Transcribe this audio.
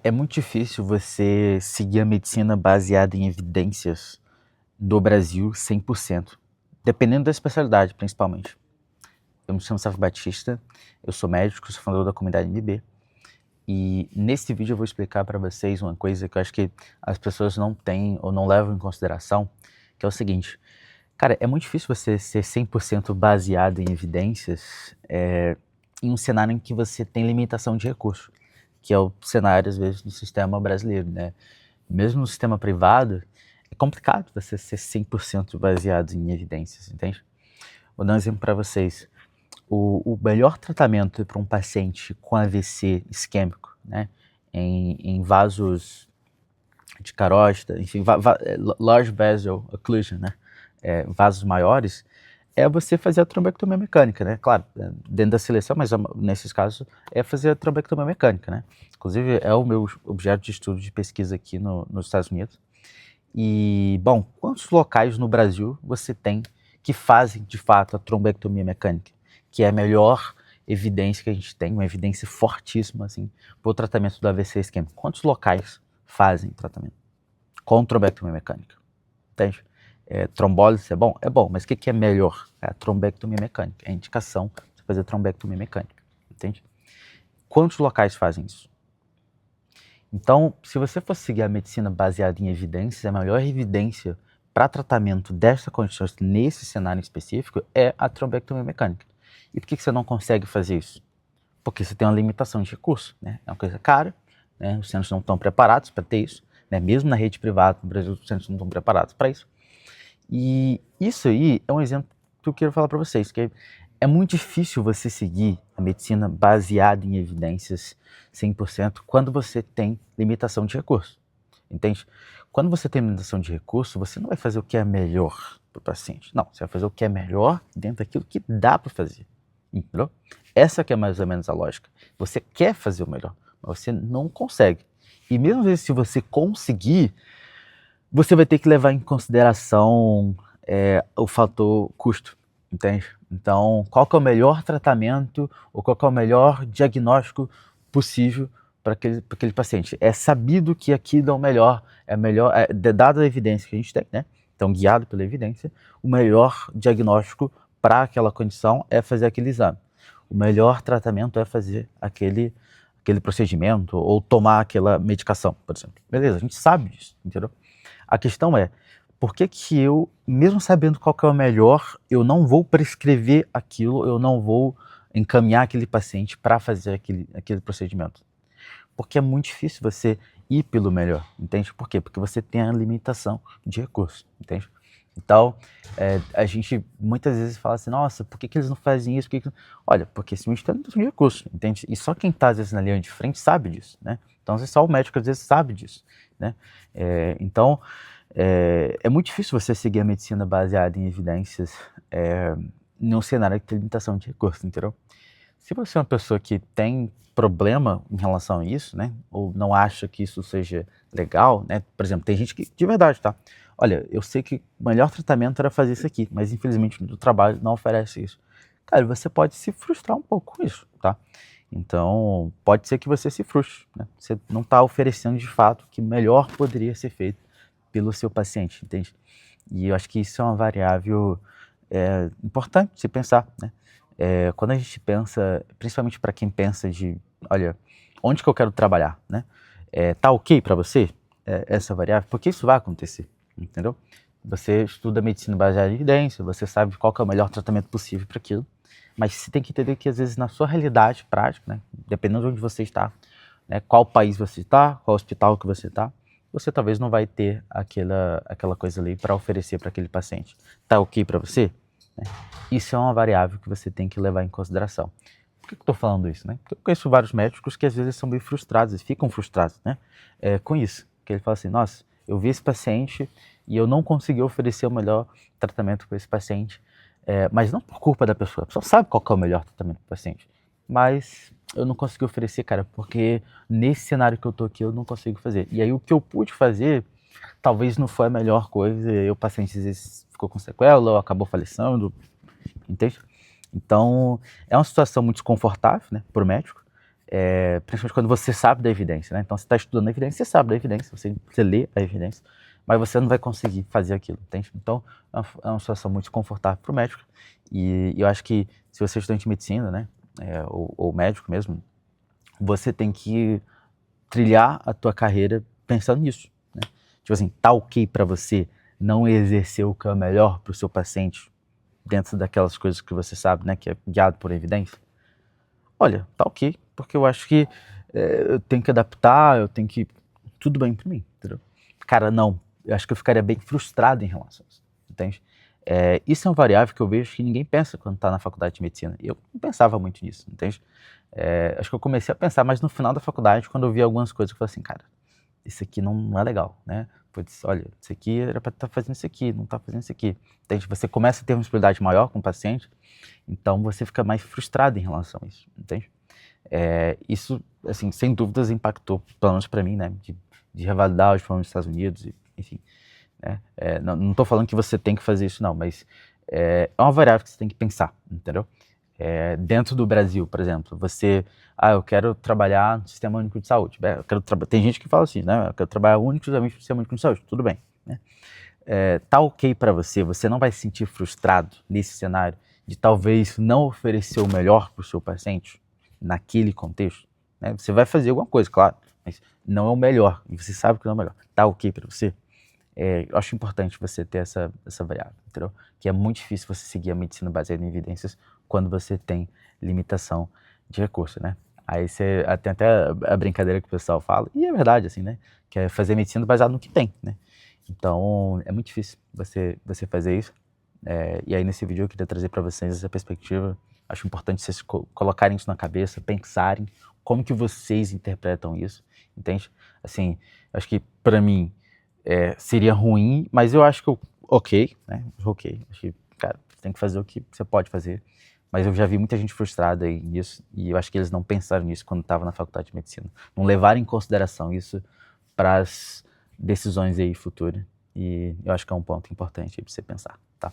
É muito difícil você seguir a medicina baseada em evidências do Brasil 100%, dependendo da especialidade, principalmente. Eu me chamo Sávio Batista, eu sou médico, sou fundador da comunidade MB, e nesse vídeo eu vou explicar para vocês uma coisa que eu acho que as pessoas não têm ou não levam em consideração, que é o seguinte: cara, é muito difícil você ser 100% baseado em evidências em um cenário em que você tem limitação de recursos, que é o cenário, às vezes, do sistema brasileiro, né? Mesmo no sistema privado, é complicado você ser 100% baseado em evidências, entende? Vou dar um exemplo para vocês. O melhor tratamento para um paciente com AVC isquêmico, né, em vasos de carótida, enfim, large vessel occlusion, né, vasos maiores, é você fazer a trombectomia mecânica, né? Claro, dentro da seleção, mas nesses casos é fazer a trombectomia mecânica, né? Inclusive é o meu objeto de estudo de pesquisa aqui nos Estados Unidos. E, bom, quantos locais no Brasil você tem que fazem, de fato, a trombectomia mecânica? Que é a melhor evidência que a gente tem, uma evidência fortíssima, assim, para o tratamento do AVC isquêmico. Quantos locais fazem tratamento com trombectomia mecânica? Entende? Trombólise é bom? É bom, mas o que é melhor? É a trombectomia mecânica, é a indicação de fazer trombectomia mecânica, entende? Quantos locais fazem isso? Então, se você for seguir a medicina baseada em evidências, a maior evidência para tratamento desta condição nesse cenário específico é a trombectomia mecânica. E por que você não consegue fazer isso? Porque você tem uma limitação de recurso, né? É uma coisa cara, né? Os centros não estão preparados para ter isso, né? Mesmo na rede privada, no Brasil, os centros não estão preparados para isso. E isso aí é um exemplo que eu quero falar para vocês, que é muito difícil você seguir a medicina baseada em evidências 100% quando você tem limitação de recurso, entende? Quando você tem limitação de recurso, você não vai fazer o que é melhor para o paciente. Não, você vai fazer o que é melhor dentro daquilo que dá para fazer, entendeu? Essa que é mais ou menos a lógica. Você quer fazer o melhor, mas você não consegue. E mesmo se você conseguir, você vai ter que levar em consideração o fator custo, entende? Então, qual que é o melhor tratamento ou qual que é o melhor diagnóstico possível para aquele paciente? É sabido que aquilo é o melhor, dada a evidência que a gente tem, né? Então, guiado pela evidência, o melhor diagnóstico para aquela condição é fazer aquele exame. O melhor tratamento é fazer aquele procedimento ou tomar aquela medicação, por exemplo. Beleza, a gente sabe disso, entendeu? A questão é, por que que eu, mesmo sabendo qual que é o melhor, eu não vou prescrever aquilo, eu não vou encaminhar aquele paciente para fazer aquele procedimento? Porque é muito difícil você ir pelo melhor, entende? Por quê? Porque você tem a limitação de recursos, entende? Então, a gente muitas vezes fala assim, nossa, por que que eles não fazem isso? Olha, porque simplesmente tem limitação de recursos, entende? E só quem está, às vezes, na linha de frente sabe disso, né? Então, às vezes, só o médico, às vezes, sabe disso, né? Então, é muito difícil você seguir a medicina baseada em evidências num cenário que tem limitação de recursos, entendeu? Se você é uma pessoa que tem problema em relação a isso, né, ou não acha que isso seja legal, né, por exemplo, tem gente que, de verdade, tá? Olha, eu sei que o melhor tratamento era fazer isso aqui, mas infelizmente o trabalho não oferece isso. Cara, você pode se frustrar um pouco com isso, tá? Então, pode ser que você se frustre, né? Você não está oferecendo de fato o que melhor poderia ser feito pelo seu paciente, entende? E eu acho que isso é uma variável importante se pensar, né? Quando a gente pensa, principalmente para quem pensa de, olha, onde que eu quero trabalhar, né? Tá ok para você essa variável? Porque isso vai acontecer, entendeu? Você estuda medicina baseada em evidência, você sabe qual que é o melhor tratamento possível para aquilo, mas você tem que entender que às vezes na sua realidade prática, né, dependendo de onde você está, né, qual país você está, qual hospital que você talvez não vai ter aquela coisa ali para oferecer para aquele paciente. Tá ok para você? Né? Isso é uma variável que você tem que levar em consideração. Por que eu estou falando isso? Né? Porque eu conheço vários médicos que às vezes são bem frustrados, eles ficam frustrados, né? Com isso. Que ele fala assim, nossa, eu vi esse paciente e eu não consegui oferecer o melhor tratamento para esse paciente, mas não por culpa da pessoa. A pessoa sabe qual que é o melhor tratamento para o paciente, mas eu não consegui oferecer, cara, porque nesse cenário que eu tô aqui eu não consigo fazer. E aí o que eu pude fazer talvez não foi a melhor coisa, e o paciente às vezes ficou com sequela ou acabou falecendo, entende? Então, é uma situação muito desconfortável, né, para o médico, principalmente quando você sabe da evidência, né? Então você está estudando a evidência, você sabe da evidência, você lê a evidência, mas você não vai conseguir fazer aquilo, entende? Então é uma situação muito desconfortável para o médico, e eu acho que se você é estudante de medicina, né, ou médico mesmo, você tem que trilhar a tua carreira pensando nisso, né? Tipo assim, tá ok para você não exercer o que é melhor para o seu paciente dentro daquelas coisas que você sabe, né, que é guiado por evidência? Olha, tá ok, porque eu acho que eu tenho que adaptar, eu tenho que... Tudo bem pra mim, entendeu? Cara, não, eu acho que eu ficaria bem frustrado em relação a isso, entende? Isso é uma variável que eu vejo que ninguém pensa quando tá na faculdade de medicina. Eu não pensava muito nisso, entende? Acho que eu comecei a pensar mais no final da faculdade, quando eu vi algumas coisas que eu falei assim, cara, isso aqui não é legal, né? Putz, olha, isso aqui era para estar fazendo isso aqui, não tá fazendo isso aqui. Entende? Você começa a ter uma responsabilidade maior com o paciente, então você fica mais frustrado em relação a isso, entende? Isso, assim, sem dúvidas impactou, pelo menos para mim, né? De revalidar os planos dos Estados Unidos, enfim. Né? Não tô falando que você tem que fazer isso, não, mas é uma variável que você tem que pensar, entendeu? Dentro do Brasil, por exemplo, eu quero trabalhar no Sistema Único de Saúde. Tem gente que fala assim, né? Eu quero trabalhar exclusivamente no Sistema Único de Saúde, tudo bem, né? Tá ok para você não vai se sentir frustrado nesse cenário de talvez não oferecer o melhor para o seu paciente naquele contexto, né? Você vai fazer alguma coisa, claro, mas não é o melhor, e você sabe que não é o melhor. Tá ok para você? Eu acho importante você ter essa variável, entendeu? Que é muito difícil você seguir a medicina baseada em evidências quando você tem limitação de recurso, né? Aí tem até a brincadeira que o pessoal fala, e é verdade, assim, né? Que é fazer medicina baseado no que tem, né? Então, é muito difícil você fazer isso. E aí, nesse vídeo, eu queria trazer para vocês essa perspectiva. Acho importante vocês colocarem isso na cabeça, pensarem como que vocês interpretam isso, entende? Assim, acho que, para mim, seria ruim, mas eu acho que ok, né? Ok. Acho que, cara, você tem que fazer o que você pode fazer. Mas eu já vi muita gente frustrada aí nisso, e eu acho que eles não pensaram nisso quando estavam na faculdade de medicina. Não levaram em consideração isso para as decisões aí futuras. E eu acho que é um ponto importante aí para você pensar, tá?